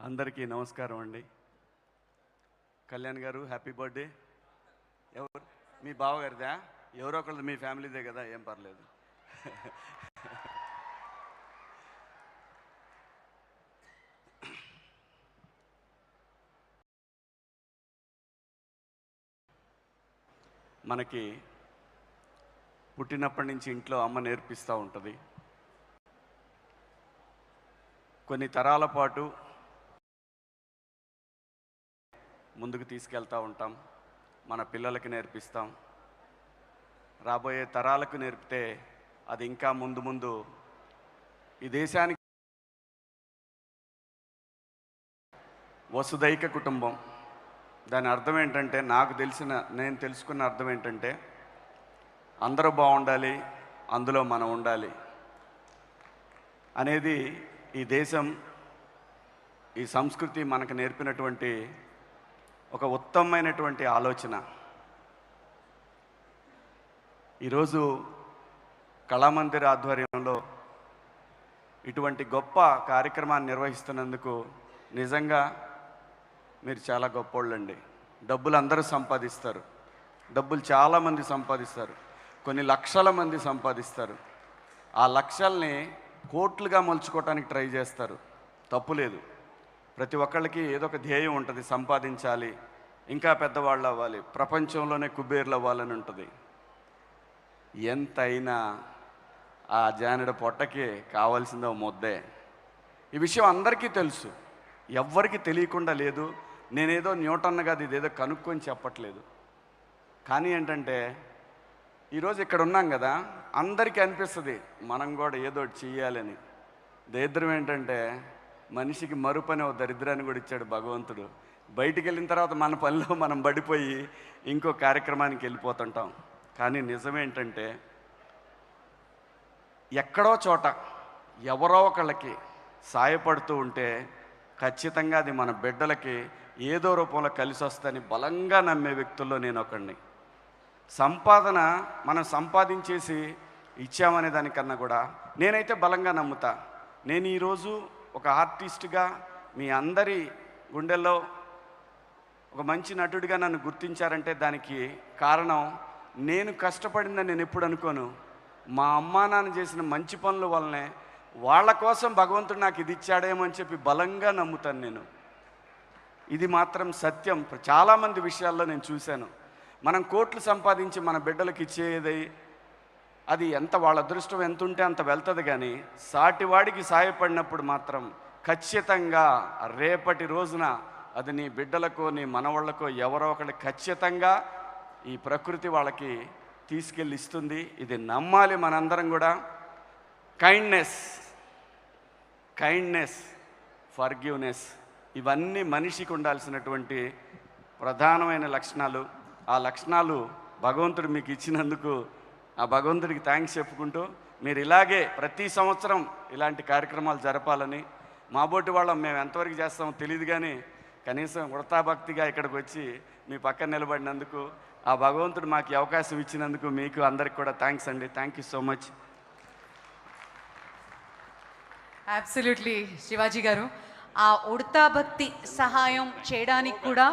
అందరికీ నమస్కారం అండి. కళ్యాణ్ గారు హ్యాపీ బర్త్డే. ఎవరు? మీ బావగారిదా? ఎవరో ఒకళ్ళు మీ ఫ్యామిలీదే కదా, ఏం పర్లేదు. మనకి పుట్టినప్పటి నుంచి ఇంట్లో అమ్మ నేర్పిస్తూ ఉంటుంది. కొన్ని తరాల పాటు ముందుకు తీసుకెళ్తూ ఉంటాం. మన పిల్లలకి నేర్పిస్తాం. రాబోయే తరాలకు నేర్పితే అది ఇంకా ముందు ముందు ఈ దేశానికి వసుదైక కుటుంబం. దాని అర్థం ఏంటంటే, నేను తెలుసుకున్న అర్థం ఏంటంటే, అందరూ బాగుండాలి, అందులో మనం ఉండాలి అనేది ఈ దేశం, ఈ సంస్కృతి మనకు నేర్పినటువంటి ఒక ఉత్తమమైనటువంటి ఆలోచన. ఈరోజు కళామందిర్ ఆధ్వర్యంలో ఇటువంటి గొప్ప కార్యక్రమాన్ని నిర్వహిస్తున్నందుకు నిజంగా మీరు చాలా గొప్పోళ్ళండి. డబ్బులు అందరూ సంపాదిస్తారు, డబ్బులు చాలామంది సంపాదిస్తారు, కొన్ని లక్షల మంది సంపాదిస్తారు. ఆ లక్షల్ని కోట్లుగా మలుచుకోవటానికి ట్రై చేస్తారు. తప్పులేదు. ప్రతి ఒక్కళ్ళకి ఏదో ఒక ధ్యేయం ఉంటుంది, సంపాదించాలి, ఇంకా పెద్దవాళ్ళు అవ్వాలి, ప్రపంచంలోనే కుబేర్లు అవ్వాలని ఉంటుంది. ఎంతైనా ఆ జానెడ పొట్టకి కావాల్సిందో ముద్దే. ఈ విషయం అందరికీ తెలుసు, ఎవ్వరికి తెలియకుండా లేదు. నేనేదో న్యూటన్ కాదు, ఇదేదో కనుక్కొని చెప్పట్లేదు. కానీ ఏంటంటే, ఈరోజు ఇక్కడ ఉన్నాం కదా, అందరికీ అనిపిస్తుంది మనం కూడా ఏదో చెయ్యాలని. దరిద్రం ఏంటంటే, మనిషికి మరుపని ఓ దరిద్రాన్ని కూడా ఇచ్చాడు భగవంతుడు. బయటికి వెళ్ళిన తర్వాత మన పనిలో మనం పడిపోయి ఇంకో కార్యక్రమానికి వెళ్ళిపోతుంటాం. కానీ నిజమేంటంటే, ఎక్కడో చోట ఎవరో ఒకళ్ళకి సాయపడుతూ ఉంటే ఖచ్చితంగా అది మన బిడ్డలకి ఏదో రూపంలో కలిసి వస్తుందని బలంగా నమ్మే వ్యక్తుల్లో నేను ఒకడిని. సంపాదన మనం సంపాదించేసి ఇచ్చామనే దానికన్నా కూడా నేనైతే బలంగా నమ్ముతా. నేను ఈరోజు ఒక ఆర్టిస్ట్గా మీ అందరి గుండెల్లో ఒక మంచి నటుడిగా నన్ను గుర్తించారంటే దానికి కారణం నేను కష్టపడిందని నేను ఎప్పుడు అనుకోను. మా అమ్మా నాన్న చేసిన మంచి పనుల వల్లనే, వాళ్ళ కోసం భగవంతుడు నాకు ఇది ఇచ్చాడేమో అని చెప్పి బలంగా నమ్ముతాను నేను. ఇది మాత్రం సత్యం. చాలామంది విషయాల్లో నేను చూశాను. మనం కోట్లు సంపాదించి మన బిడ్డలకు ఇచ్చేది అది ఎంత వాళ్ళ అదృష్టం ఎంత ఉంటే అంత వెళ్తుంది. కానీ సాటివాడికి సాయపడినప్పుడు మాత్రం ఖచ్చితంగా రేపటి రోజున అది నీ బిడ్డలకో నీ మనవాళ్ళకో ఎవరో ఒకరికి ఖచ్చితంగా ఈ ప్రకృతి వాళ్ళకి తీసుకెళ్ళి ఇస్తుంది. ఇది నమ్మాలి మనందరం కూడా. కైండ్నెస్, ఫర్గివ్నెస్, ఇవన్నీ మనిషికి ఉండాల్సినటువంటి ప్రధానమైన లక్షణాలు. ఆ లక్షణాలు భగవంతుడు మీకు ఇచ్చినందుకు ఆ భగవంతుడికి థ్యాంక్స్ చెప్పుకుంటూ, మీరు ఇలాగే ప్రతి సంవత్సరం ఇలాంటి కార్యక్రమాలు జరపాలని, మాబోటి వాళ్ళం మేము ఎంతవరకు చేస్తామో తెలియదు, కానీ కనీసం వృతాభక్తిగా ఇక్కడికి వచ్చి మీ పక్కన నిలబడినందుకు, ఆ భగవంతుడు మాకు అవకాశం ఇచ్చినందుకు మీకు అందరికి కూడా థ్యాంక్స్ అండి. Thank you so much. Absolutely Shivaji గారు, ఆ ఉడతా భక్తి సహాయం చేయడానికి కూడా